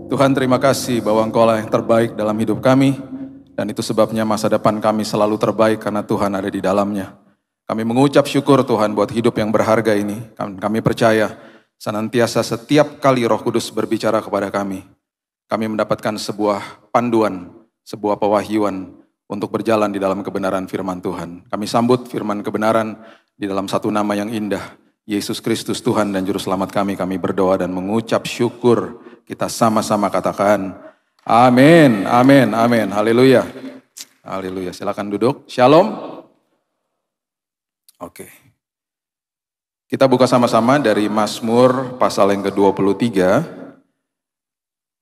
Tuhan, terima kasih bahwa Engkau-lah yang terbaik dalam hidup kami, dan itu sebabnya masa depan kami selalu terbaik karena Tuhan ada di dalamnya. Kami mengucap syukur Tuhan buat hidup yang berharga ini. Kami percaya senantiasa setiap kali Roh Kudus berbicara kepada kami mendapatkan sebuah panduan, sebuah pewahyuan untuk berjalan di dalam kebenaran firman Tuhan. Kami sambut firman kebenaran di dalam satu nama yang indah, Yesus Kristus Tuhan dan Juru Selamat kami berdoa dan mengucap syukur. Kita sama-sama katakan, amin, amin, amin, haleluya. Haleluya, silakan duduk. Shalom. Oke. Kita buka sama-sama dari Mazmur pasal yang ke-23.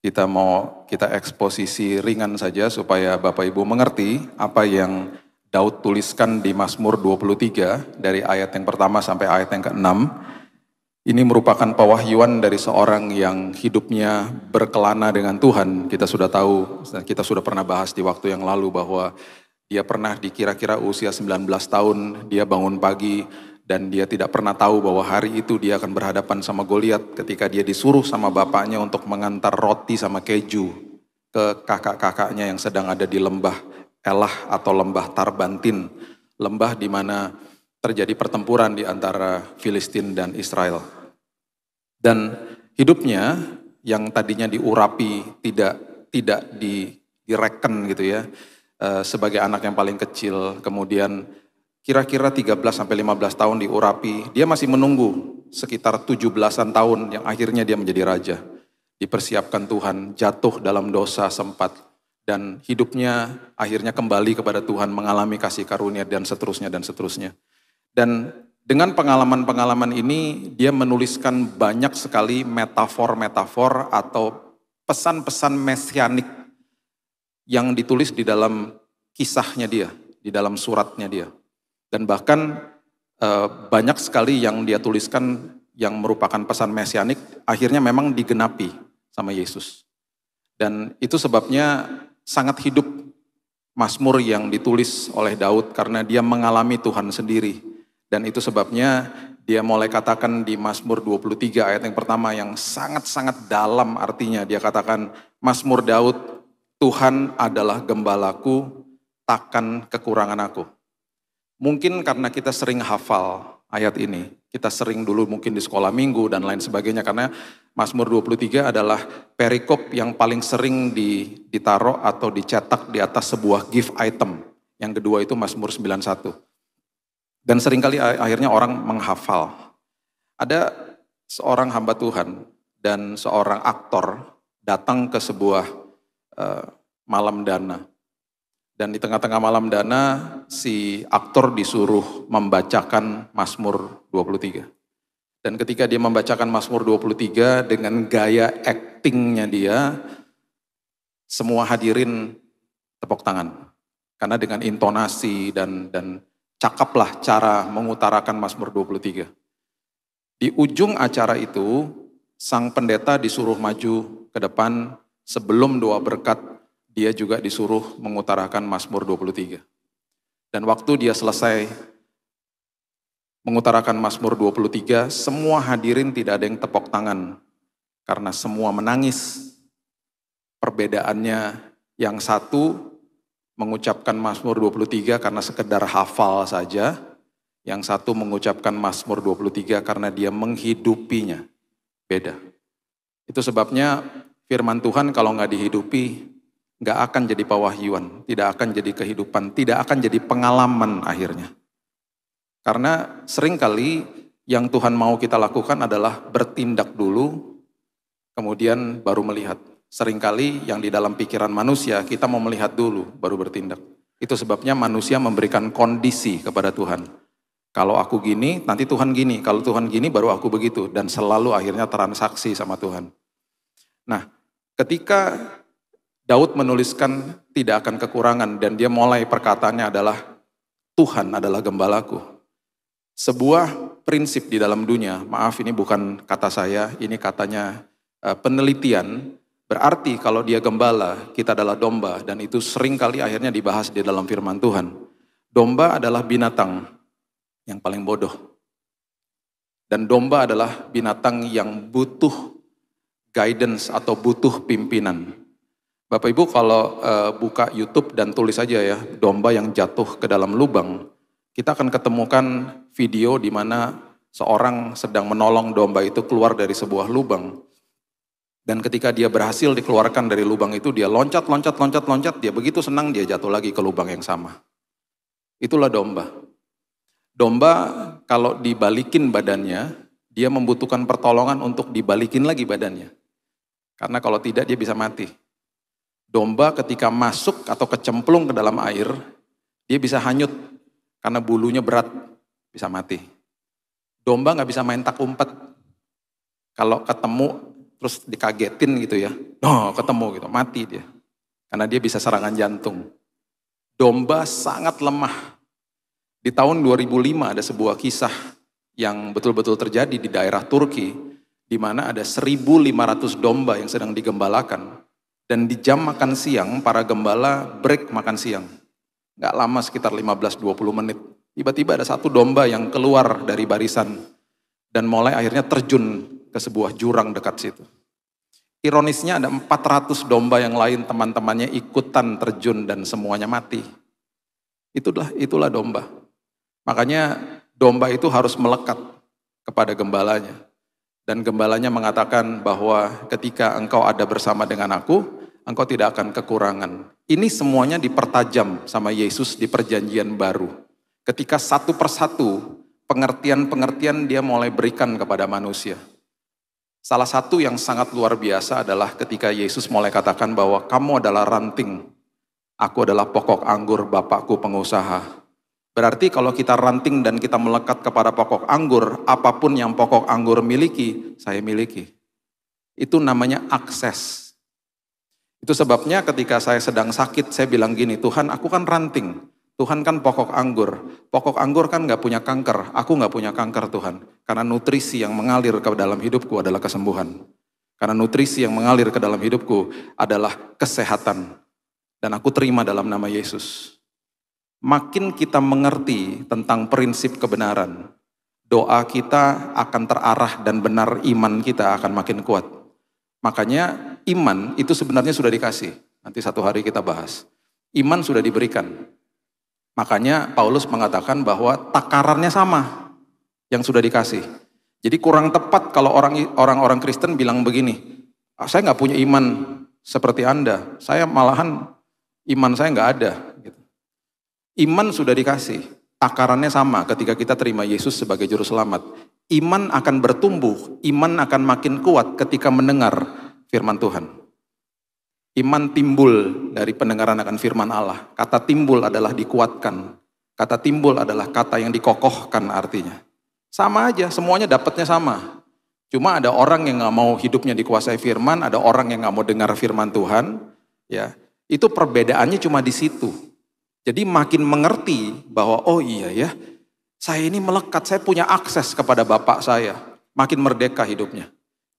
Kita eksposisi ringan saja supaya Bapak Ibu mengerti apa yang Daud tuliskan di Mazmur 23 dari ayat yang pertama sampai ayat yang ke-6. Ini merupakan pewahyuan dari seorang yang hidupnya berkelana dengan Tuhan. Kita sudah tahu, kita sudah pernah bahas di waktu yang lalu bahwa dia pernah di kira-kira usia 19 tahun, dia bangun pagi dan dia tidak pernah tahu bahwa hari itu dia akan berhadapan sama Goliat ketika dia disuruh sama bapaknya untuk mengantar roti sama keju ke kakak-kakaknya yang sedang ada di lembah Elah atau lembah Tarbantin, lembah di mana terjadi pertempuran di antara Filistin dan Israel. Dan hidupnya yang tadinya diurapi tidak direken gitu ya, sebagai anak yang paling kecil, kemudian kira-kira 13-15 tahun diurapi, dia masih menunggu sekitar 17-an tahun yang akhirnya dia menjadi raja. Dipersiapkan Tuhan, jatuh dalam dosa sempat, dan hidupnya akhirnya kembali kepada Tuhan, mengalami kasih karunia dan seterusnya dan seterusnya. Dan dengan pengalaman-pengalaman ini dia menuliskan banyak sekali metafor-metafor atau pesan-pesan mesianik yang ditulis di dalam kisahnya dia, di dalam suratnya dia. Dan bahkan banyak sekali yang dia tuliskan yang merupakan pesan mesianik akhirnya memang digenapi sama Yesus. Dan itu sebabnya sangat hidup Mazmur yang ditulis oleh Daud karena dia mengalami Tuhan sendiri. Dan itu sebabnya dia mulai katakan di Mazmur 23 ayat yang pertama yang sangat-sangat dalam artinya. Dia katakan, Mazmur Daud, Tuhan adalah gembalaku, takkan kekurangan aku. Mungkin karena kita sering hafal ayat ini, kita sering dulu mungkin di sekolah minggu dan lain sebagainya, karena Mazmur 23 adalah perikop yang paling sering ditaruh atau dicetak di atas sebuah gift item. Yang kedua itu Mazmur 91. Dan seringkali akhirnya orang menghafal. Ada seorang hamba Tuhan dan seorang aktor datang ke sebuah malam dana. Dan di tengah-tengah malam dana si aktor disuruh membacakan Mazmur 23. Dan ketika dia membacakan Mazmur 23 dengan gaya aktingnya dia, semua hadirin tepuk tangan. Karena dengan intonasi dan cakaplah cara mengutarakan Mazmur 23. Di ujung acara itu, sang pendeta disuruh maju ke depan sebelum doa berkat, dia juga disuruh mengutarakan Mazmur 23. Dan waktu dia selesai mengutarakan Mazmur 23, semua hadirin tidak ada yang tepuk tangan karena semua menangis. Perbedaannya yang satu mengucapkan Mazmur 23 karena sekedar hafal saja, yang satu mengucapkan Mazmur 23 karena dia menghidupinya. Beda. Itu sebabnya firman Tuhan kalau nggak dihidupi, nggak akan jadi pewahyuan, tidak akan jadi kehidupan, tidak akan jadi pengalaman akhirnya. Karena seringkali yang Tuhan mau kita lakukan adalah bertindak dulu, kemudian baru melihat. Seringkali yang di dalam pikiran manusia kita mau melihat dulu baru bertindak. Itu sebabnya manusia memberikan kondisi kepada Tuhan. Kalau aku gini, nanti Tuhan gini. Kalau Tuhan gini, baru aku begitu. Dan selalu akhirnya transaksi sama Tuhan. Nah, ketika Daud menuliskan tidak akan kekurangan dan dia mulai perkataannya adalah Tuhan adalah gembalaku. Sebuah prinsip di dalam dunia, maaf ini bukan kata saya, ini katanya penelitian. Berarti kalau dia gembala, kita adalah domba, dan itu sering kali akhirnya dibahas di dalam firman Tuhan. Domba adalah binatang yang paling bodoh. Dan domba adalah binatang yang butuh guidance atau butuh pimpinan. Bapak Ibu kalau buka YouTube dan tulis aja ya, domba yang jatuh ke dalam lubang, kita akan ketemukan video di mana seorang sedang menolong domba itu keluar dari sebuah lubang. Dan ketika dia berhasil dikeluarkan dari lubang itu, dia loncat, dia begitu senang dia jatuh lagi ke lubang yang sama. Itulah domba. Domba kalau dibalikin badannya, dia membutuhkan pertolongan untuk dibalikin lagi badannya. Karena kalau tidak dia bisa mati. Domba ketika masuk atau kecemplung ke dalam air, dia bisa hanyut karena bulunya berat, bisa mati. Domba nggak bisa main tak umpet. Kalau ketemu terus dikagetin gitu ya, ketemu gitu, mati dia. Karena dia bisa serangan jantung. Domba sangat lemah. Di tahun 2005 ada sebuah kisah yang betul-betul terjadi di daerah Turki, di mana ada 1.500 domba yang sedang digembalakan. Dan di jam makan siang, para gembala break makan siang. Gak lama, sekitar 15-20 menit. Tiba-tiba ada satu domba yang keluar dari barisan dan mulai akhirnya terjun ke sebuah jurang dekat situ. Ironisnya ada 400 domba yang lain teman-temannya ikutan terjun dan semuanya mati. Itulah domba. Makanya domba itu harus melekat kepada gembalanya. Dan gembalanya mengatakan bahwa ketika engkau ada bersama dengan aku, engkau tidak akan kekurangan. Ini semuanya dipertajam sama Yesus di perjanjian baru. Ketika satu persatu pengertian-pengertian dia mulai berikan kepada manusia. Salah satu yang sangat luar biasa adalah ketika Yesus mulai katakan bahwa kamu adalah ranting, aku adalah pokok anggur, Bapakku pengusaha. Berarti kalau kita ranting dan kita melekat kepada pokok anggur, apapun yang pokok anggur miliki, saya miliki. Itu namanya akses. Itu sebabnya ketika saya sedang sakit, saya bilang gini, Tuhan aku kan ranting. Tuhan kan pokok anggur. Pokok anggur kan gak punya kanker. Aku gak punya kanker Tuhan. Karena nutrisi yang mengalir ke dalam hidupku adalah kesembuhan. Karena nutrisi yang mengalir ke dalam hidupku adalah kesehatan. Dan aku terima dalam nama Yesus. Makin kita mengerti tentang prinsip kebenaran, doa kita akan terarah dan benar iman kita akan makin kuat. Makanya iman itu sebenarnya sudah dikasih. Nanti satu hari kita bahas. Iman sudah diberikan. Makanya Paulus mengatakan bahwa takarannya sama yang sudah dikasih. Jadi kurang tepat kalau orang-orang Kristen bilang begini, saya nggak punya iman seperti Anda, saya malahan iman saya nggak ada. Gitu. Iman sudah dikasih, takarannya sama ketika kita terima Yesus sebagai Juru Selamat. Iman akan bertumbuh, iman akan makin kuat ketika mendengar firman Tuhan. Iman timbul dari pendengaran akan firman Allah. Kata timbul adalah dikuatkan. Kata timbul adalah kata yang dikokohkan artinya. Sama aja, semuanya dapatnya sama. Cuma ada orang yang gak mau hidupnya dikuasai firman, ada orang yang gak mau dengar firman Tuhan. Ya, itu perbedaannya cuma di situ. Jadi makin mengerti bahwa oh iya ya, saya ini melekat, saya punya akses kepada Bapak saya. Makin merdeka hidupnya.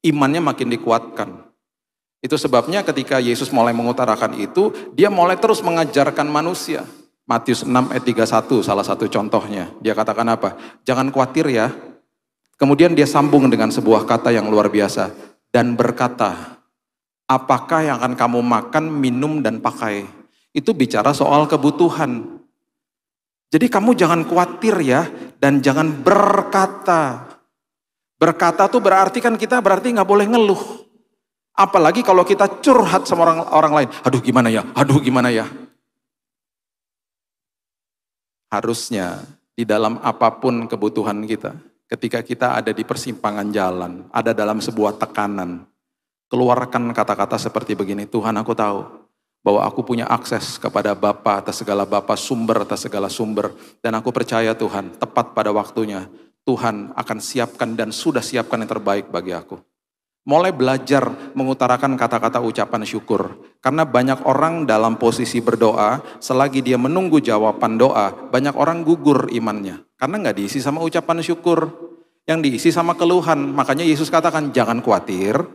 Imannya makin dikuatkan. Itu sebabnya ketika Yesus mulai mengutarakan itu, dia mulai terus mengajarkan manusia. Matius 6 ayat 31 salah satu contohnya. Dia katakan apa? Jangan khawatir ya. Kemudian dia sambung dengan sebuah kata yang luar biasa. Dan berkata, apakah yang akan kamu makan, minum, dan pakai? Itu bicara soal kebutuhan. Jadi kamu jangan khawatir ya, dan jangan berkata. Berkata tuh berarti kan kita berarti nggak boleh ngeluh. Apalagi kalau kita curhat sama orang lain. Aduh gimana ya. Harusnya di dalam apapun kebutuhan kita. Ketika kita ada di persimpangan jalan. Ada dalam sebuah tekanan. Keluarkan kata-kata seperti begini. Tuhan aku tahu bahwa aku punya akses kepada Bapa atas segala Bapa, sumber atas segala sumber. Dan aku percaya Tuhan tepat pada waktunya. Tuhan akan siapkan dan sudah siapkan yang terbaik bagi aku. Mulai belajar mengutarakan kata-kata ucapan syukur. Karena banyak orang dalam posisi berdoa, selagi dia menunggu jawaban doa, banyak orang gugur imannya. Karena nggak diisi sama ucapan syukur, yang diisi sama keluhan. Makanya Yesus katakan, jangan khawatir,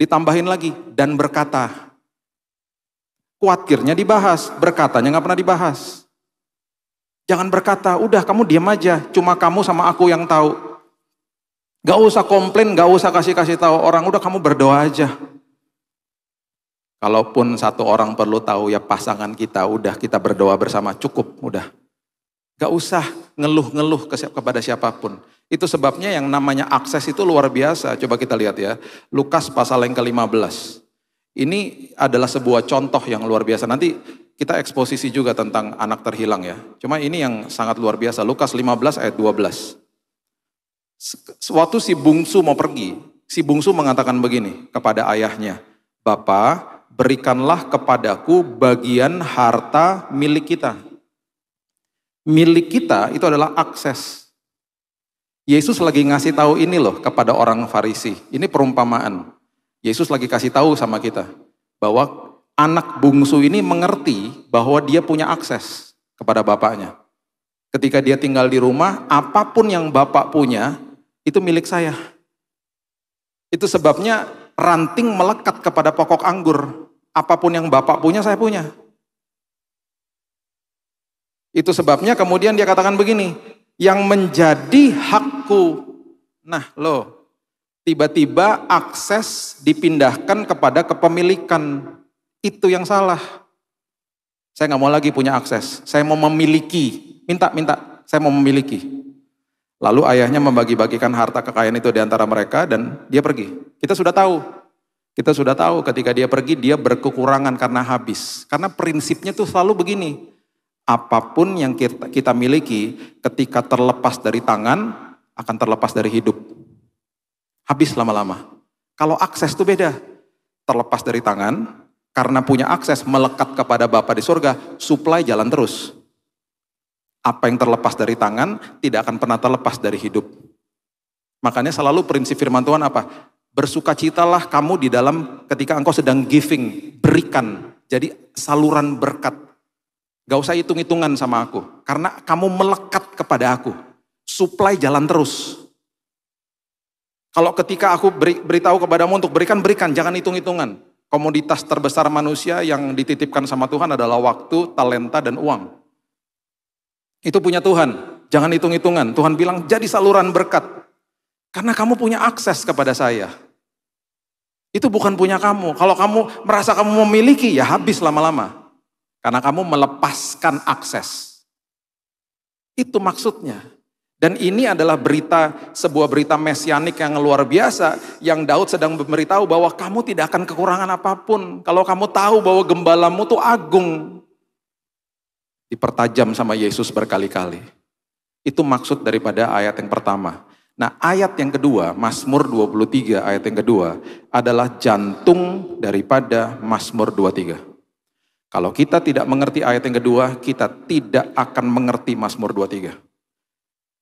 ditambahin lagi, dan berkata. Khawatirnya dibahas, berkatanya nggak pernah dibahas. Jangan berkata, udah kamu diam aja, cuma kamu sama aku yang tahu. Gak usah komplain, gak usah kasih tahu orang, udah kamu berdoa aja. Kalaupun satu orang perlu tahu ya pasangan kita, udah kita berdoa bersama, cukup, udah. Gak usah ngeluh-ngeluh kepada siapapun. Itu sebabnya yang namanya akses itu luar biasa. Coba kita lihat ya, Lukas pasal yang ke-15. Ini adalah sebuah contoh yang luar biasa. Nanti kita eksposisi juga tentang anak terhilang ya. Cuma ini yang sangat luar biasa, Lukas 15 ayat 12. Sewaktu si bungsu mau pergi, si bungsu mengatakan begini kepada ayahnya, "Bapa, berikanlah kepadaku bagian harta milik kita." Milik kita itu adalah akses. Yesus lagi ngasih tahu ini loh kepada orang Farisi. Ini perumpamaan. Yesus lagi kasih tahu sama kita bahwa anak bungsu ini mengerti bahwa dia punya akses kepada bapaknya. Ketika dia tinggal di rumah, apapun yang bapak punya itu milik saya. Itu sebabnya ranting melekat kepada pokok anggur. Apapun yang bapak punya, saya punya. Itu sebabnya kemudian dia katakan begini, yang menjadi hakku. Nah loh, tiba-tiba akses dipindahkan kepada kepemilikan. Itu yang salah. Saya nggak mau lagi punya akses, saya mau memiliki. Minta, saya mau memiliki. Lalu ayahnya membagi-bagikan harta kekayaan itu di antara mereka dan dia pergi. Kita sudah tahu ketika dia pergi dia berkekurangan karena habis. Karena prinsipnya tuh selalu begini. Apapun yang kita miliki ketika terlepas dari tangan akan terlepas dari hidup. Habis lama-lama. Kalau akses itu beda. Terlepas dari tangan karena punya akses melekat kepada Bapa di surga, supply jalan terus. Apa yang terlepas dari tangan tidak akan pernah terlepas dari hidup. Makanya selalu prinsip firman Tuhan apa? Bersukacitalah kamu di dalam ketika engkau sedang giving, berikan. Jadi saluran berkat. Gak usah hitung-hitungan sama aku. Karena kamu melekat kepada aku. Supply jalan terus. Kalau ketika aku beritahu kepadamu untuk berikan, jangan hitung-hitungan. Komoditas terbesar manusia yang dititipkan sama Tuhan adalah waktu, talenta, dan uang. Itu punya Tuhan, jangan hitung-hitungan. Tuhan bilang jadi saluran berkat. Karena kamu punya akses kepada saya. Itu bukan punya kamu. Kalau kamu merasa kamu memiliki, ya habis lama-lama. Karena kamu melepaskan akses. Itu maksudnya. Dan ini adalah sebuah berita mesianik yang luar biasa. Yang Daud sedang memberitahu bahwa kamu tidak akan kekurangan apapun. Kalau kamu tahu bahwa gembalamu itu agung. Dipertajam sama Yesus berkali-kali. Itu maksud daripada ayat yang pertama. Nah ayat yang kedua, Mazmur 23 ayat yang kedua adalah jantung daripada Mazmur 23. Kalau kita tidak mengerti ayat yang kedua, kita tidak akan mengerti Mazmur 23.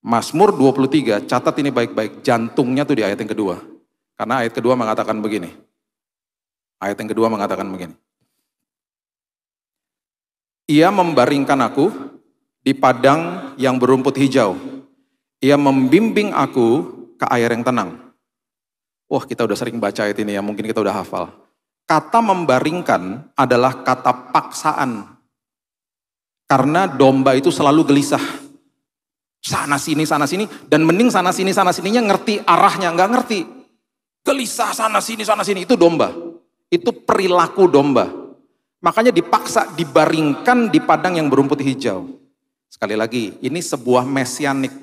Mazmur 23, catat ini baik-baik, jantungnya tuh di ayat yang kedua. Karena ayat kedua mengatakan begini. Ayat yang kedua mengatakan begini. Ia membaringkan aku di padang yang berumput hijau. Ia membimbing aku ke air yang tenang. Wah, kita udah sering baca ayat ini ya, mungkin kita udah hafal. Kata membaringkan adalah kata paksaan. Karena domba itu selalu gelisah. Sana sini, dan mending sana sininya ngerti arahnya, nggak ngerti. Gelisah sana sini, itu domba. Itu perilaku domba. Makanya dipaksa, dibaringkan di padang yang berumput hijau. Sekali lagi, ini sebuah mesianik.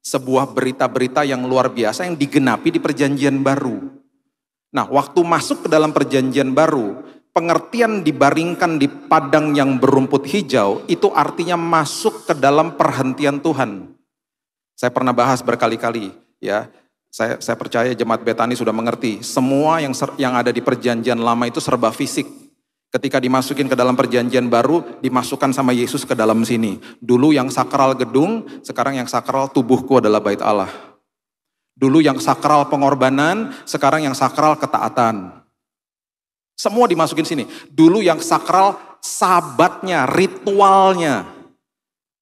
Sebuah berita-berita yang luar biasa yang digenapi di perjanjian baru. Nah, waktu masuk ke dalam perjanjian baru, pengertian dibaringkan di padang yang berumput hijau, itu artinya masuk ke dalam perhentian Tuhan. Saya pernah bahas berkali-kali, ya. Saya percaya jemaat Betani sudah mengerti, semua yang ada di perjanjian lama itu serba fisik. Ketika dimasukin ke dalam perjanjian baru, dimasukkan sama Yesus ke dalam sini. Dulu yang sakral gedung, sekarang yang sakral tubuhku adalah bait Allah. Dulu yang sakral pengorbanan, sekarang yang sakral ketaatan. Semua dimasukin sini. Dulu yang sakral sabatnya, ritualnya.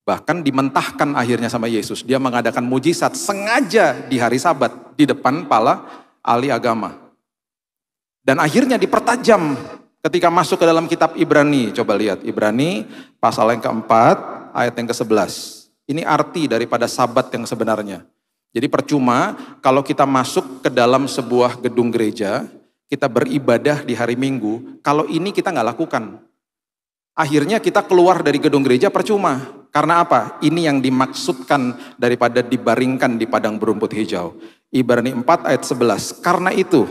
Bahkan dimentahkan akhirnya sama Yesus. Dia mengadakan mujizat sengaja di hari sabat. Di depan para ahli agama. Dan akhirnya dipertajam ketika masuk ke dalam kitab Ibrani. Coba lihat, Ibrani pasal yang keempat, ayat yang ke-11. Ini arti daripada sabat yang sebenarnya. Jadi percuma kalau kita masuk ke dalam sebuah gedung gereja, kita beribadah di hari Minggu, kalau ini kita nggak lakukan. Akhirnya kita keluar dari gedung gereja percuma. Karena apa? Ini yang dimaksudkan daripada dibaringkan di padang berumput hijau. Ibrani 4 ayat 11. Karena itu,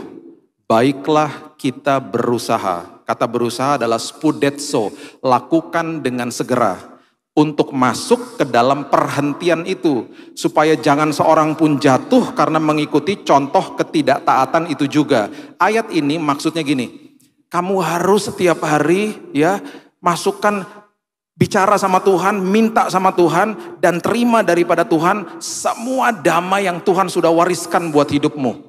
baiklah kita berusaha. Kata berusaha adalah spudetso, lakukan dengan segera. Untuk masuk ke dalam perhentian itu. Supaya jangan seorang pun jatuh karena mengikuti contoh ketidaktaatan itu juga. Ayat ini maksudnya gini, kamu harus setiap hari ya masukkan, bicara sama Tuhan, minta sama Tuhan, dan terima daripada Tuhan semua damai yang Tuhan sudah wariskan buat hidupmu.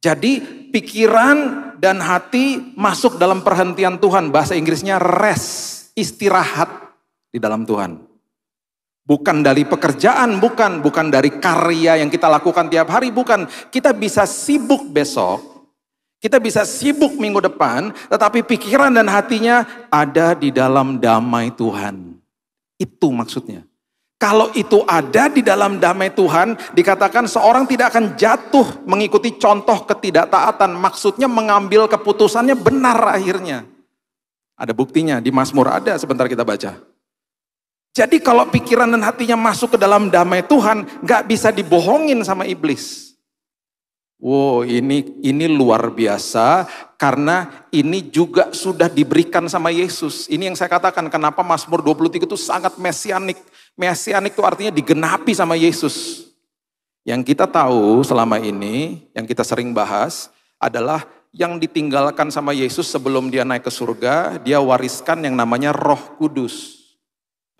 Jadi pikiran dan hati masuk dalam perhentian Tuhan. Bahasa Inggrisnya rest, istirahat di dalam Tuhan. Bukan dari pekerjaan, bukan dari karya yang kita lakukan tiap hari, bukan. Kita bisa sibuk besok, kita bisa sibuk minggu depan, tetapi pikiran dan hatinya ada di dalam damai Tuhan. Itu maksudnya. Kalau itu ada di dalam damai Tuhan, dikatakan seorang tidak akan jatuh mengikuti contoh ketidaktaatan. Maksudnya mengambil keputusannya benar akhirnya. Ada buktinya, di Mazmur ada, sebentar kita baca. Jadi kalau pikiran dan hatinya masuk ke dalam damai Tuhan, gak bisa dibohongin sama iblis. Wow, ini luar biasa karena ini juga sudah diberikan sama Yesus. Ini yang saya katakan kenapa Mazmur 23 itu sangat mesianik. Mesianik itu artinya digenapi sama Yesus. Yang kita tahu selama ini, yang kita sering bahas adalah yang ditinggalkan sama Yesus sebelum dia naik ke surga, dia wariskan yang namanya Roh Kudus.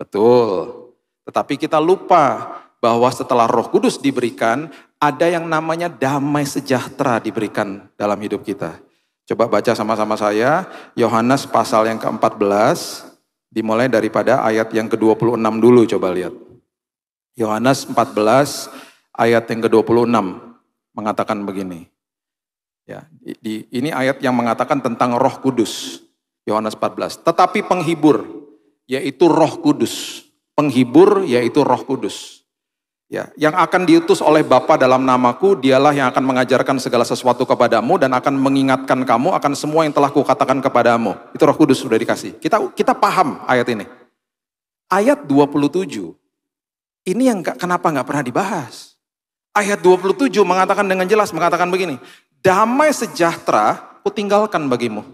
Betul. Tetapi kita lupa bahwa setelah Roh Kudus diberikan, ada yang namanya damai sejahtera diberikan dalam hidup kita. Coba baca sama-sama saya, Yohanes pasal yang ke-14, dimulai daripada ayat yang ke-26 dulu, coba lihat. Yohanes 14 ayat yang ke-26 mengatakan begini. Ya, ini ayat yang mengatakan tentang Roh Kudus. Yohanes 14. Tetapi penghibur, yaitu Roh Kudus. Penghibur, yaitu Roh Kudus. Ya, yang akan diutus oleh Bapa dalam namaku, dialah yang akan mengajarkan segala sesuatu kepadamu dan akan mengingatkan kamu akan semua yang telah kukatakan kepadamu. Itu Roh Kudus sudah dikasih. Kita paham ayat ini. Ayat 27, ini yang kenapa nggak pernah dibahas. Ayat 27 mengatakan dengan jelas, mengatakan begini, damai sejahtera kutinggalkan bagimu.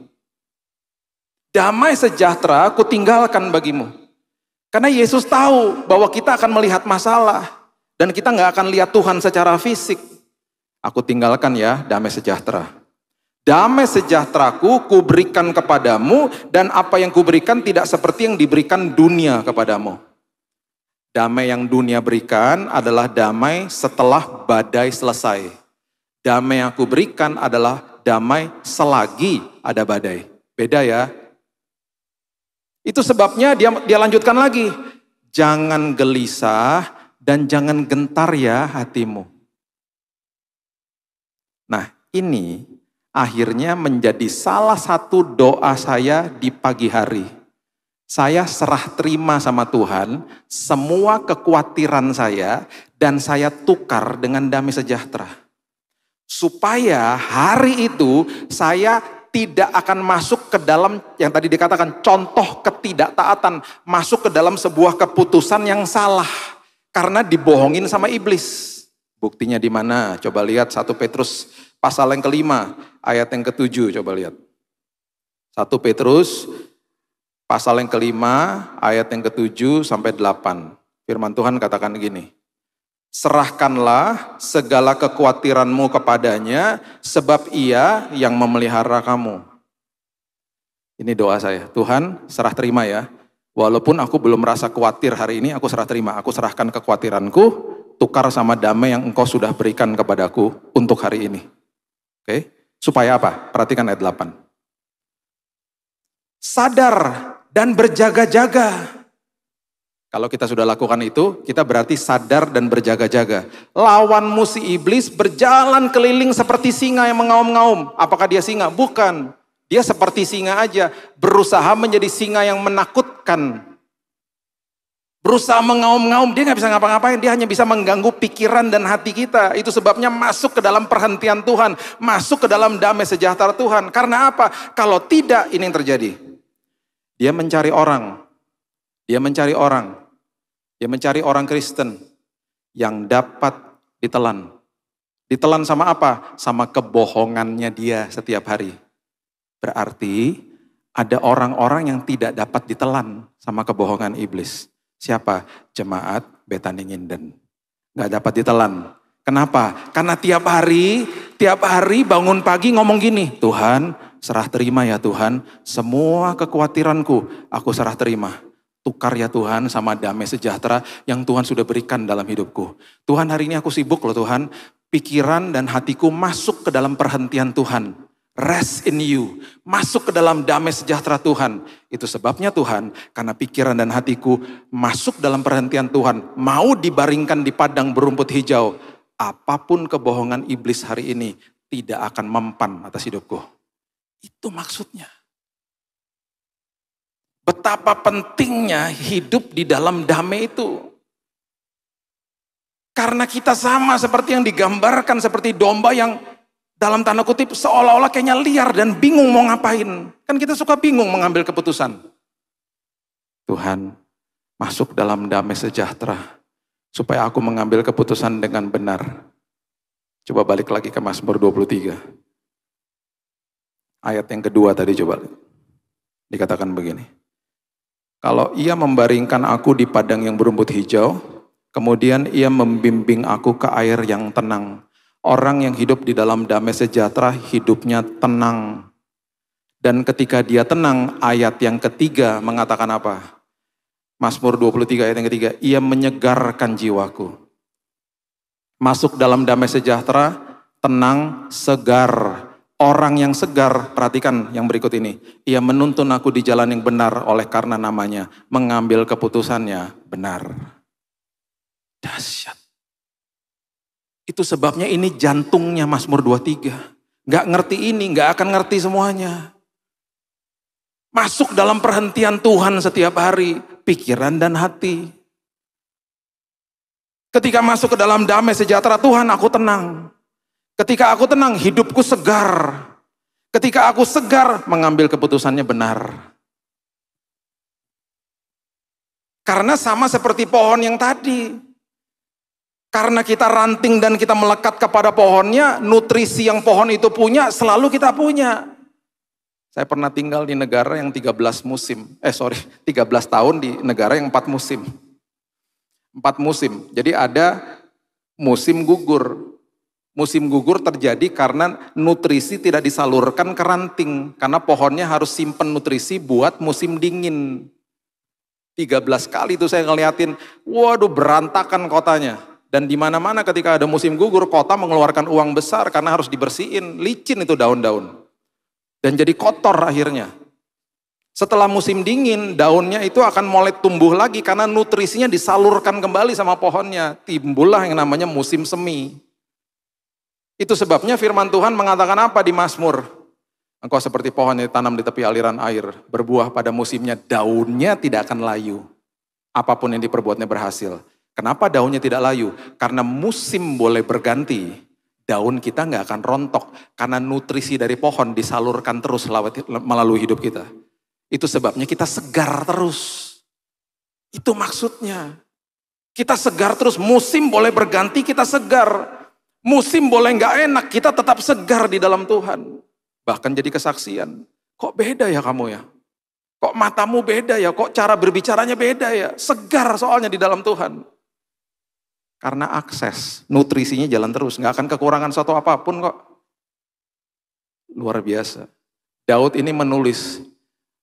Damai sejahtera kutinggalkan bagimu. Karena Yesus tahu bahwa kita akan melihat masalah. Dan kita nggak akan lihat Tuhan secara fisik. Aku tinggalkan ya damai sejahtera. Damai sejahteraku kuberikan kepadamu dan apa yang kuberikan tidak seperti yang diberikan dunia kepadamu. Damai yang dunia berikan adalah damai setelah badai selesai. Damai yang aku berikan adalah damai selagi ada badai. Beda ya. Itu sebabnya dia lanjutkan lagi. Jangan gelisah dan jangan gentar ya hatimu. Nah, ini akhirnya menjadi salah satu doa saya di pagi hari. Saya serah terima sama Tuhan semua kekhawatiran saya dan saya tukar dengan damai sejahtera. Supaya hari itu saya tidak akan masuk ke dalam yang tadi dikatakan contoh ketidaktaatan, masuk ke dalam sebuah keputusan yang salah. Karena dibohongin sama iblis. Buktinya di mana? Coba lihat 1 Petrus pasal yang ke-5 ayat yang ke-7, coba lihat. 1 Petrus pasal yang ke-5 ayat yang ke-7 sampai 8. Firman Tuhan katakan gini. Serahkanlah segala kekhawatiranmu kepadanya sebab ia yang memelihara kamu. Ini doa saya. Tuhan, serah terima ya. Walaupun aku belum merasa khawatir hari ini, aku serah terima. Aku serahkan kekhawatiranku, tukar sama damai yang engkau sudah berikan kepadaku untuk hari ini. Oke? Supaya apa? Perhatikan ayat 8. Sadar dan berjaga-jaga. Kalau kita sudah lakukan itu, kita berarti sadar dan berjaga-jaga. Lawanmu si iblis berjalan keliling seperti singa yang mengaum-ngaum. Apakah dia singa? Bukan. Dia seperti singa aja, berusaha menjadi singa yang menakutkan. Berusaha mengaum-ngaum, dia nggak bisa ngapa-ngapain, dia hanya bisa mengganggu pikiran dan hati kita. Itu sebabnya masuk ke dalam perhentian Tuhan, masuk ke dalam damai sejahtera Tuhan. Karena apa? Kalau tidak, ini yang terjadi. Dia mencari orang, dia mencari orang, dia mencari orang Kristen yang dapat ditelan. Ditelan sama apa? Sama kebohongannya dia setiap hari. Berarti ada orang-orang yang tidak dapat ditelan sama kebohongan iblis. Siapa? Jemaat Betani Nginden. Gak dapat ditelan. Kenapa? Karena tiap hari bangun pagi ngomong gini, Tuhan serah terima ya Tuhan, semua kekhawatiranku aku serah terima. Tukar ya Tuhan sama damai sejahtera yang Tuhan sudah berikan dalam hidupku. Tuhan hari ini aku sibuk loh Tuhan, pikiran dan hatiku masuk ke dalam perhentian Tuhan. Rest in you, masuk ke dalam damai sejahtera Tuhan. Itu sebabnya Tuhan, karena pikiran dan hatiku masuk dalam perhentian Tuhan, mau dibaringkan di padang berumput hijau. Apapun kebohongan iblis hari ini tidak akan mempan atas hidupku. Itu maksudnya. Betapa pentingnya hidup di dalam damai itu. Karena kita sama seperti yang digambarkan, seperti domba yang dalam tanda kutip seolah-olah kayaknya liar dan bingung mau ngapain. Kan kita suka bingung mengambil keputusan. Tuhan, masuk dalam damai sejahtera supaya aku mengambil keputusan dengan benar. Coba balik lagi ke Mazmur 23. Ayat yang kedua tadi coba. Dikatakan begini. Kalau ia membaringkan aku di padang yang berumput hijau, kemudian ia membimbing aku ke air yang tenang. Orang yang hidup di dalam damai sejahtera hidupnya tenang. Dan ketika dia tenang, ayat yang ketiga mengatakan apa? Mazmur 23 ayat yang ketiga, ia menyegarkan jiwaku. Masuk dalam damai sejahtera, tenang, segar. Orang yang segar, perhatikan yang berikut ini. Ia menuntun aku di jalan yang benar oleh karena namanya. Mengambil keputusannya benar. Dahsyat. Itu sebabnya ini jantungnya Mazmur 23. Gak ngerti ini, gak akan ngerti semuanya. Masuk dalam perhentian Tuhan setiap hari, pikiran dan hati. Ketika masuk ke dalam damai sejahtera Tuhan, aku tenang. Ketika aku tenang, hidupku segar. Ketika aku segar, mengambil keputusannya benar. Karena sama seperti pohon yang tadi. Karena kita ranting dan kita melekat kepada pohonnya, nutrisi yang pohon itu punya, selalu kita punya. Saya pernah tinggal di negara yang 13 tahun di negara yang 4 musim. 4 musim, jadi ada musim gugur. Musim gugur terjadi karena nutrisi tidak disalurkan ke ranting. Karena pohonnya harus simpen nutrisi buat musim dingin. 13 kali itu saya ngeliatin, waduh berantakan kotanya. Dan di mana-mana ketika ada musim gugur, kota mengeluarkan uang besar karena harus dibersihin, licin itu daun-daun. Dan jadi kotor akhirnya. Setelah musim dingin, daunnya itu akan mulai tumbuh lagi karena nutrisinya disalurkan kembali sama pohonnya. Timbullah yang namanya musim semi. Itu sebabnya firman Tuhan mengatakan apa di Mazmur? Engkau seperti pohon yang ditanam di tepi aliran air, berbuah pada musimnya, daunnya tidak akan layu. Apapun yang diperbuatnya berhasil. Kenapa daunnya tidak layu? Karena musim boleh berganti, daun kita nggak akan rontok. Karena nutrisi dari pohon disalurkan terus melalui hidup kita. Itu sebabnya kita segar terus. Itu maksudnya. Kita segar terus, musim boleh berganti, kita segar. Musim boleh nggak enak, kita tetap segar di dalam Tuhan. Bahkan jadi kesaksian. Kok beda ya kamu ya? Kok matamu beda ya? Kok cara berbicaranya beda ya? Segar soalnya di dalam Tuhan. Karena akses, nutrisinya jalan terus. Nggak akan kekurangan satu apapun kok. Luar biasa. Daud ini menulis,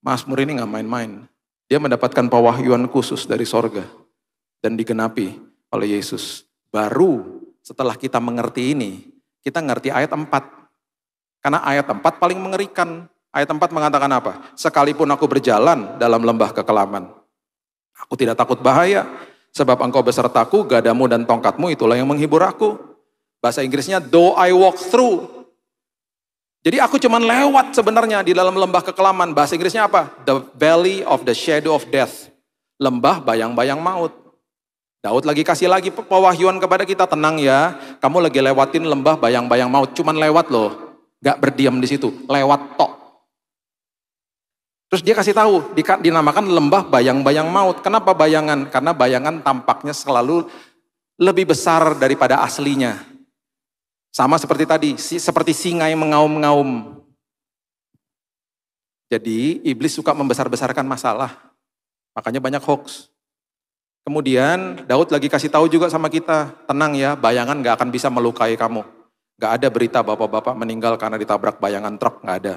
Mazmur ini nggak main-main. Dia mendapatkan pewahyuan khusus dari sorga. Dan digenapi oleh Yesus. Baru setelah kita mengerti ini, kita ngerti ayat 4. Karena ayat 4 paling mengerikan. Ayat 4 mengatakan apa? Sekalipun aku berjalan dalam lembah kekelaman, aku tidak takut bahaya. Sebab engkau besertaku, gadamu dan tongkatmu itulah yang menghibur aku. Bahasa Inggrisnya, though I walk through. Jadi aku cuman lewat sebenarnya di dalam lembah kekelaman. Bahasa Inggrisnya apa? The valley of the shadow of death. lembah bayang-bayang maut. Daud lagi kasih lagi pewahyuan kepada kita, tenang ya, kamu lagi lewatin lembah bayang-bayang maut, cuman lewat loh, gak berdiam di situ, lewat tok. Terus dia kasih tahu, dinamakan lembah bayang-bayang maut. Kenapa bayangan? Karena bayangan tampaknya selalu lebih besar daripada aslinya. Sama seperti tadi, seperti singa yang mengaum-ngaum. Jadi iblis suka membesar-besarkan masalah, makanya banyak hoax. Kemudian Daud lagi kasih tahu juga sama kita, tenang ya, bayangan gak akan bisa melukai kamu. Gak ada berita bapak-bapak meninggal karena ditabrak bayangan truk, gak ada.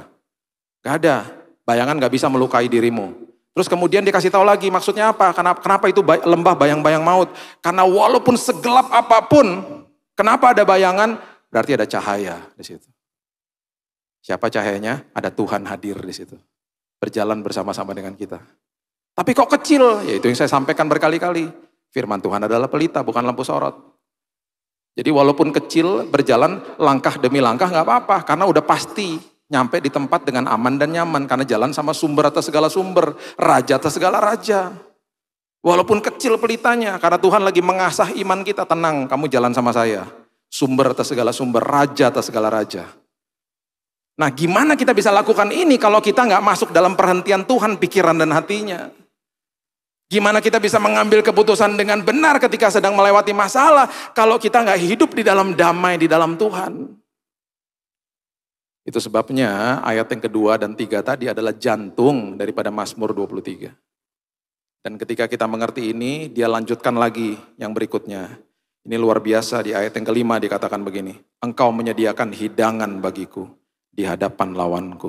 Gak ada, bayangan gak bisa melukai dirimu. Terus kemudian dikasih tahu lagi, maksudnya apa? Kenapa itu lembah bayang-bayang maut? Karena walaupun segelap apapun, kenapa ada bayangan? Berarti ada cahaya di situ. Siapa cahayanya? Ada Tuhan hadir di situ. Berjalan bersama-sama dengan kita. Tapi kok kecil? Ya itu yang saya sampaikan berkali-kali. Firman Tuhan adalah pelita, bukan lampu sorot. Jadi walaupun kecil, berjalan langkah demi langkah gak apa-apa. Karena udah pasti nyampe di tempat dengan aman dan nyaman. Karena jalan sama sumber atas segala sumber. Raja atas segala raja. Walaupun kecil pelitanya. Karena Tuhan lagi mengasah iman kita. Tenang, kamu jalan sama saya. Sumber atas segala sumber. Raja atas segala raja. Nah gimana kita bisa lakukan ini kalau kita gak masuk dalam perhentian Tuhan pikiran dan hatinya? Gimana kita bisa mengambil keputusan dengan benar ketika sedang melewati masalah kalau kita nggak hidup di dalam damai di dalam Tuhan? Itu sebabnya ayat yang kedua dan tiga tadi adalah jantung daripada Mazmur 23. Dan ketika kita mengerti ini, dia lanjutkan lagi yang berikutnya. Ini luar biasa, di ayat yang kelima dikatakan begini. Engkau menyediakan hidangan bagiku di hadapan lawanku.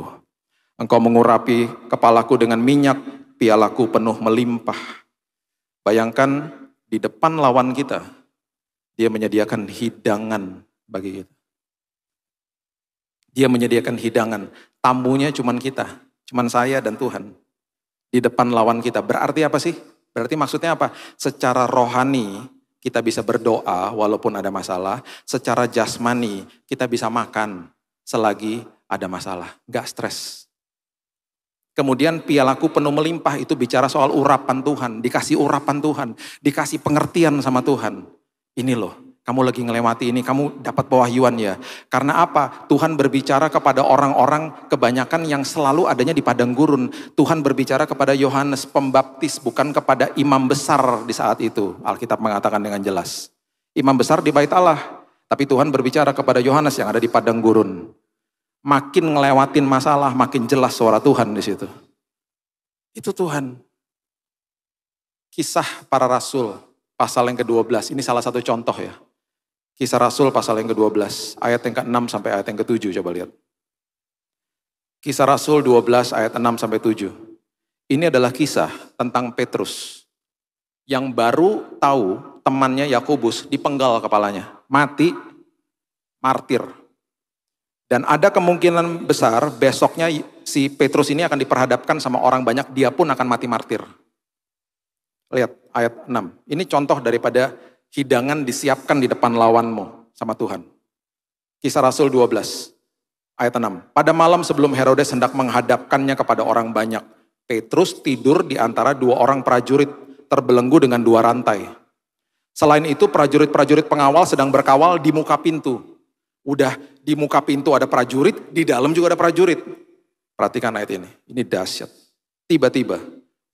Engkau mengurapi kepalaku dengan minyak, pialaku penuh melimpah. Bayangkan di depan lawan kita, dia menyediakan hidangan bagi kita. Dia menyediakan hidangan, tamunya cuman kita, cuman saya dan Tuhan. Di depan lawan kita, berarti apa sih? Berarti maksudnya apa? Secara rohani kita bisa berdoa walaupun ada masalah, secara jasmani kita bisa makan selagi ada masalah, gak stres. Kemudian pialaku penuh melimpah, itu bicara soal urapan Tuhan, dikasih urapan Tuhan, dikasih pengertian sama Tuhan. Ini loh, kamu lagi ngelewati ini, kamu dapat pewahyuan ya. Karena apa? Tuhan berbicara kepada orang-orang kebanyakan yang selalu adanya di padang gurun. Tuhan berbicara kepada Yohanes Pembaptis, bukan kepada imam besar di saat itu. Alkitab mengatakan dengan jelas. Imam besar di bait Allah, tapi Tuhan berbicara kepada Yohanes yang ada di padang gurun. Makin ngelewatin masalah, makin jelas suara Tuhan di situ. Itu Tuhan. Kisah para Rasul, pasal yang ke-12, ini salah satu contoh ya. Kisah Rasul pasal yang ke-12, ayat yang ke-6 sampai ayat yang ke-7, coba lihat. Kisah Rasul 12 ayat 6 sampai 7. Ini adalah kisah tentang Petrus, yang baru tahu temannya Yakobus dipenggal kepalanya, mati, martir. Dan ada kemungkinan besar besoknya si Petrus ini akan diperhadapkan sama orang banyak, dia pun akan mati martir. Lihat ayat 6. Ini contoh daripada hidangan disiapkan di depan lawanmu sama Tuhan. Kisah Rasul 12 ayat 6. Pada malam sebelum Herodes hendak menghadapkannya kepada orang banyak, Petrus tidur di antara dua orang prajurit terbelenggu dengan dua rantai. Selain itu prajurit-prajurit pengawal sedang berkawal di muka pintu. Udah di muka pintu ada prajurit, di dalam juga ada prajurit. Perhatikan ayat ini dahsyat. Tiba-tiba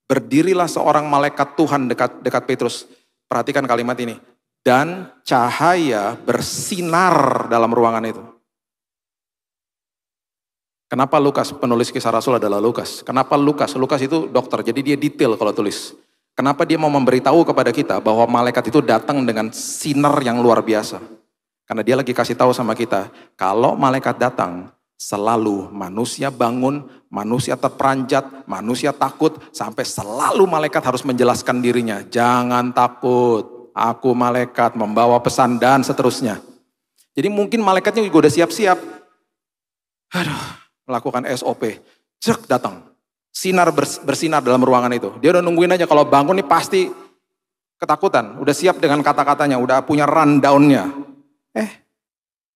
berdirilah seorang malaikat Tuhan dekat Petrus. Perhatikan kalimat ini. Dan cahaya bersinar dalam ruangan itu. Kenapa Lukas, penulis kisah Rasul adalah Lukas? Kenapa Lukas? Lukas itu dokter, jadi dia detail kalau tulis. Kenapa dia mau memberitahu kepada kita bahwa malaikat itu datang dengan sinar yang luar biasa? Karena dia lagi kasih tahu sama kita, kalau malaikat datang, selalu manusia bangun, manusia terperanjat, manusia takut, sampai selalu malaikat harus menjelaskan dirinya. Jangan takut, aku malaikat membawa pesan dan seterusnya. Jadi mungkin malaikatnya juga udah siap-siap. Melakukan SOP, cek datang. Sinar bersinar dalam ruangan itu. Dia udah nungguin aja, kalau bangun nih pasti ketakutan. Udah siap dengan kata-katanya, udah punya rundown-nya.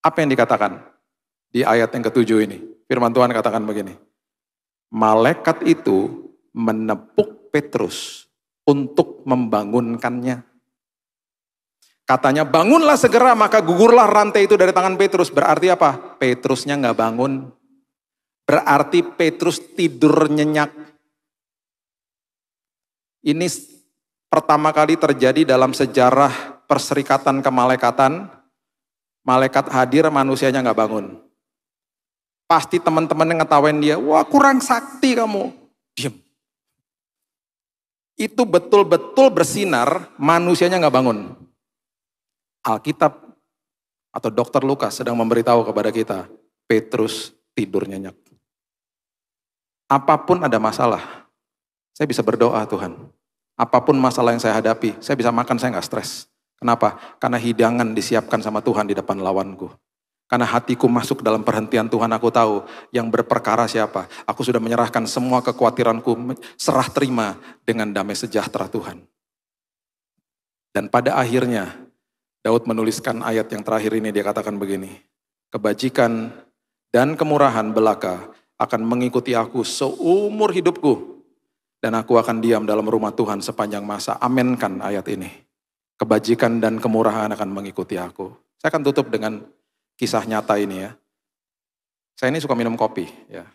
Apa yang dikatakan di ayat yang ke-7 ini? Firman Tuhan katakan begini. Malaikat itu menepuk Petrus untuk membangunkannya. Katanya bangunlah segera, maka gugurlah rantai itu dari tangan Petrus. Berarti apa? Petrusnya nggak bangun. Berarti Petrus tidur nyenyak. Ini pertama kali terjadi dalam sejarah perserikatan kemalaikatan. Malaikat hadir, manusianya nggak bangun. Pasti teman-teman yang ngetawain dia, wah kurang sakti kamu. Diam. Itu betul-betul bersinar, manusianya nggak bangun. Alkitab atau Dokter Lukas sedang memberitahu kepada kita, Petrus tidur nyenyak. Apapun ada masalah, saya bisa berdoa Tuhan. Apapun masalah yang saya hadapi, saya bisa makan, saya nggak stres. Kenapa? Karena hidangan disiapkan sama Tuhan di depan lawanku. Karena hatiku masuk dalam perhentian Tuhan, aku tahu yang berperkara siapa. Aku sudah menyerahkan semua kekhawatiranku, serah terima dengan damai sejahtera Tuhan. Dan pada akhirnya, Daud menuliskan ayat yang terakhir ini, dia katakan begini, kebajikan dan kemurahan belaka akan mengikuti aku seumur hidupku, dan aku akan diam dalam rumah Tuhan sepanjang masa. Aminkan ayat ini. Kebajikan dan kemurahan akan mengikuti aku. Saya akan tutup dengan kisah nyata ini ya. Saya ini suka minum kopi ya.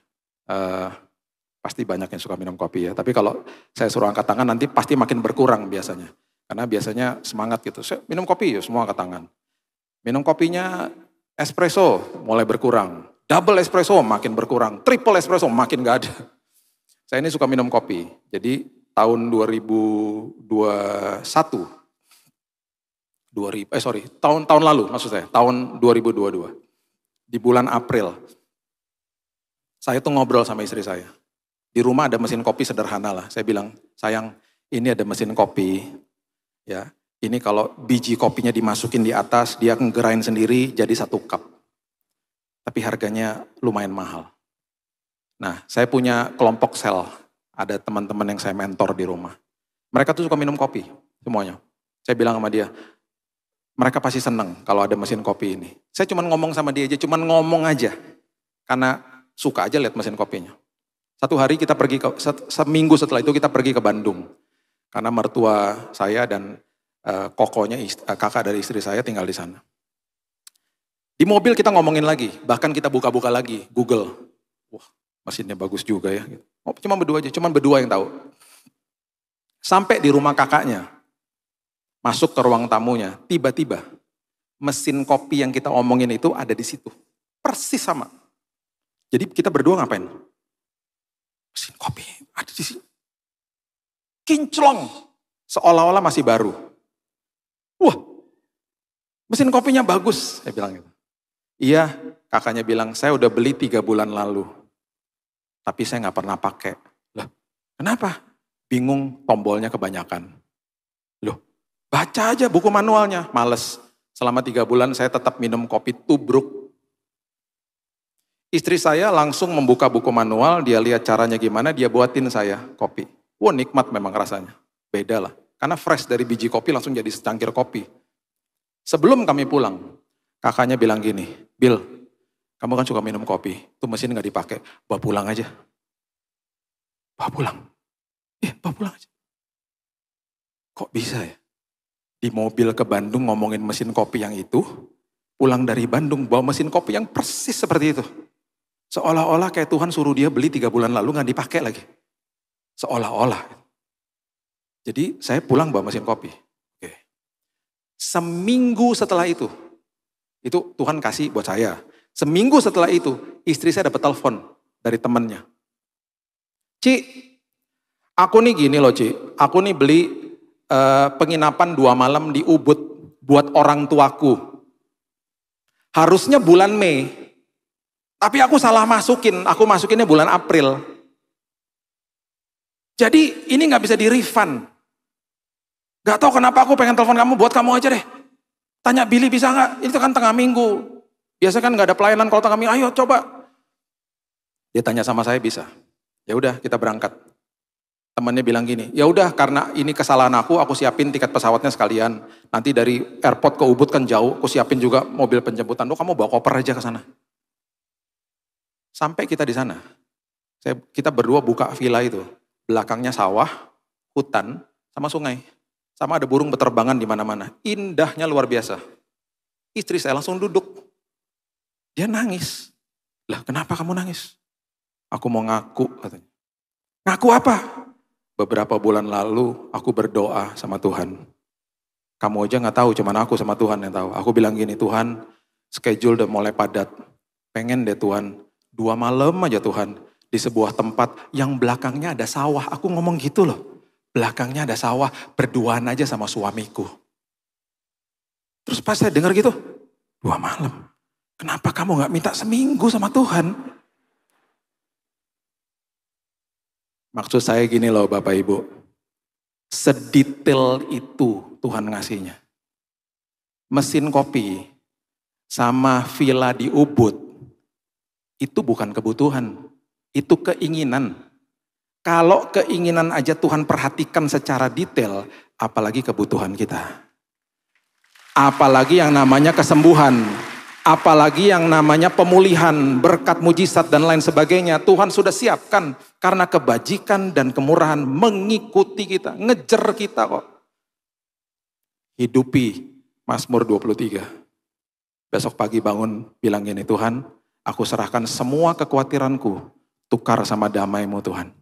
Pasti banyak yang suka minum kopi ya. Tapi kalau saya suruh angkat tangan nanti pasti makin berkurang biasanya. Karena biasanya semangat gitu. Saya minum kopi ya semua angkat tangan. Minum kopinya espresso mulai berkurang. Double espresso makin berkurang. Triple espresso makin gak ada. Saya ini suka minum kopi. Jadi tahun 2021. Tahun lalu maksud saya. Tahun 2022. Di bulan April. Saya tuh ngobrol sama istri saya. Di rumah ada mesin kopi sederhana lah. Saya bilang, sayang ini ada mesin kopi. Ya, ini kalau biji kopinya dimasukin di atas, dia ngerain sendiri jadi 1 cup. Tapi harganya lumayan mahal. Nah, saya punya kelompok sel. Ada teman-teman yang saya mentor di rumah. Mereka tuh suka minum kopi, semuanya. Saya bilang sama dia, mereka pasti senang kalau ada mesin kopi ini. Saya cuma ngomong sama dia aja, cuma ngomong aja. Karena suka aja lihat mesin kopinya. Satu hari kita pergi, seminggu setelah itu kita pergi ke Bandung. Karena mertua saya dan kokonya kakak dari istri saya tinggal di sana. Di mobil kita ngomongin lagi, bahkan kita buka-buka lagi Google. Wah, mesinnya bagus juga ya. Cuma berdua yang tahu. Sampai di rumah kakaknya, masuk ke ruang tamunya, tiba-tiba mesin kopi yang kita omongin itu ada di situ. Persis sama. Jadi kita berdua ngapain? Mesin kopi ada di sini. Kinclong, seolah-olah masih baru. Wah, mesin kopinya bagus, saya bilang gitu. Iya, kakaknya bilang, saya udah beli 3 bulan lalu. Tapi saya nggak pernah pakai. Loh, kenapa? Bingung, tombolnya kebanyakan. Loh, baca aja buku manualnya, males. Selama 3 bulan saya tetap minum kopi tubruk. Istri saya langsung membuka buku manual, dia lihat caranya gimana, dia buatin saya kopi. Wah, nikmat memang rasanya. Beda lah. Karena fresh dari biji kopi langsung jadi secangkir kopi. Sebelum kami pulang, kakaknya bilang gini, Bill, kamu kan suka minum kopi, itu mesin gak dipakai, bawa pulang aja. Bawa pulang. Bawa pulang aja. Kok bisa ya? Di mobil ke Bandung ngomongin mesin kopi yang itu, pulang dari Bandung bawa mesin kopi yang persis seperti itu. Seolah-olah kayak Tuhan suruh dia beli 3 bulan lalu gak dipakai lagi. Seolah-olah. Jadi saya pulang bawa mesin kopi. Oke. Seminggu setelah itu Tuhan kasih buat saya. Seminggu setelah itu, istri saya dapat telepon dari temannya. Ci, aku nih gini loh Ci, aku nih beli penginapan 2 malam di Ubud buat orang tuaku. Harusnya bulan Mei, tapi aku salah aku masukinnya bulan April. Jadi ini gak bisa di-refund. Gak tahu kenapa aku pengen telepon kamu, buat kamu aja deh. Tanya Billy bisa gak? Itu kan tengah minggu. Biasa kan gak ada pelayanan kalau tengah minggu, ayo coba. Dia tanya sama saya bisa. Ya udah kita berangkat. Temannya bilang gini, ya udah karena ini kesalahan aku siapin tiket pesawatnya sekalian. Nanti dari airport ke Ubud kan jauh, aku siapin juga mobil penjemputan. Kamu bawa koper aja ke sana. Sampai kita di sana, kita berdua buka villa itu. Belakangnya sawah, hutan, sama sungai. Sama ada burung beterbangan di mana-mana. Indahnya luar biasa. Istri saya langsung duduk. Dia nangis. Lah kenapa kamu nangis? Aku mau ngaku katanya. Ngaku apa? Beberapa bulan lalu aku berdoa sama Tuhan. Kamu aja gak tahu, cuman aku sama Tuhan yang tahu. Aku bilang gini, Tuhan schedule udah mulai padat. Pengen deh Tuhan, 2 malam aja Tuhan. Di sebuah tempat yang belakangnya ada sawah. Aku ngomong gitu loh. Belakangnya ada sawah, berduaan aja sama suamiku. Terus pas saya dengar gitu, 2 malam. Kenapa kamu gak minta seminggu sama Tuhan? Maksud saya gini loh Bapak Ibu. Sedetail itu Tuhan ngasihnya. Mesin kopi sama villa di Ubud itu bukan kebutuhan, itu keinginan. Kalau keinginan aja Tuhan perhatikan secara detail, apalagi kebutuhan kita. Apalagi yang namanya kesembuhan, apalagi yang namanya pemulihan, berkat mujizat dan lain sebagainya. Tuhan sudah siapkan karena kebajikan dan kemurahan mengikuti kita, ngejar kita kok. Hidupi Mazmur 23. Besok pagi bangun bilang gini, Tuhan, aku serahkan semua kekhawatiranku, tukar sama damai-Mu Tuhan.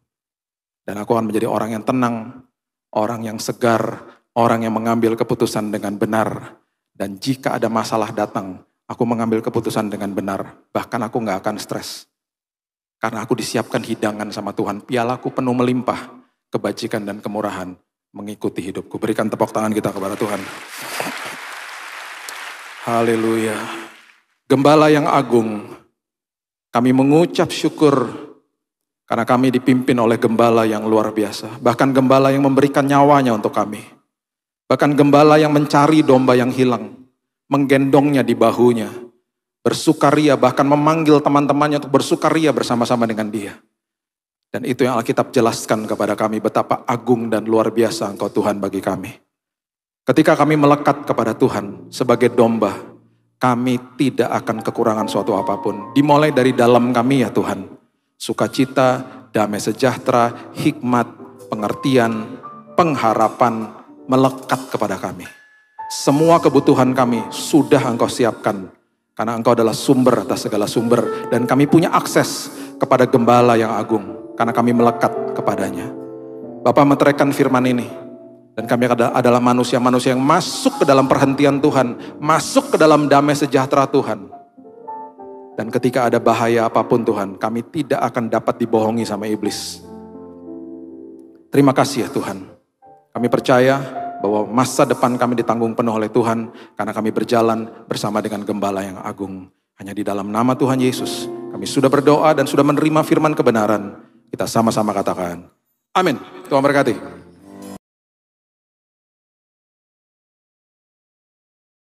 Dan aku akan menjadi orang yang tenang, orang yang segar, orang yang mengambil keputusan dengan benar. Dan jika ada masalah datang, aku mengambil keputusan dengan benar. Bahkan aku gak akan stres. Karena aku disiapkan hidangan sama Tuhan. Pialaku penuh melimpah, kebajikan dan kemurahan mengikuti hidupku. Berikan tepuk tangan kita kepada Tuhan. Haleluya. Gembala yang agung, kami mengucap syukur karena kami dipimpin oleh gembala yang luar biasa. Bahkan gembala yang memberikan nyawanya untuk kami. Bahkan gembala yang mencari domba yang hilang, menggendongnya di bahunya, bersukaria, bahkan memanggil teman-temannya untuk bersukaria bersama-sama dengan dia. Dan itu yang Alkitab jelaskan kepada kami, betapa agung dan luar biasa Engkau Tuhan bagi kami. Ketika kami melekat kepada Tuhan sebagai domba, kami tidak akan kekurangan suatu apapun. Dimulai dari dalam kami ya Tuhan. Sukacita, damai sejahtera, hikmat, pengertian, pengharapan melekat kepada kami. Semua kebutuhan kami sudah Engkau siapkan. Karena Engkau adalah sumber atas segala sumber. Dan kami punya akses kepada gembala yang agung. Karena kami melekat kepadanya. Bapa meteraikan firman ini. Dan kami adalah manusia-manusia yang masuk ke dalam perhentian Tuhan. Masuk ke dalam damai sejahtera Tuhan. Dan ketika ada bahaya apapun Tuhan, kami tidak akan dapat dibohongi sama iblis. Terima kasih ya Tuhan. Kami percaya bahwa masa depan kami ditanggung penuh oleh Tuhan. Karena kami berjalan bersama dengan gembala yang agung. Hanya di dalam nama Tuhan Yesus. Kami sudah berdoa dan sudah menerima firman kebenaran. Kita sama-sama katakan, amin. Tuhan berkati.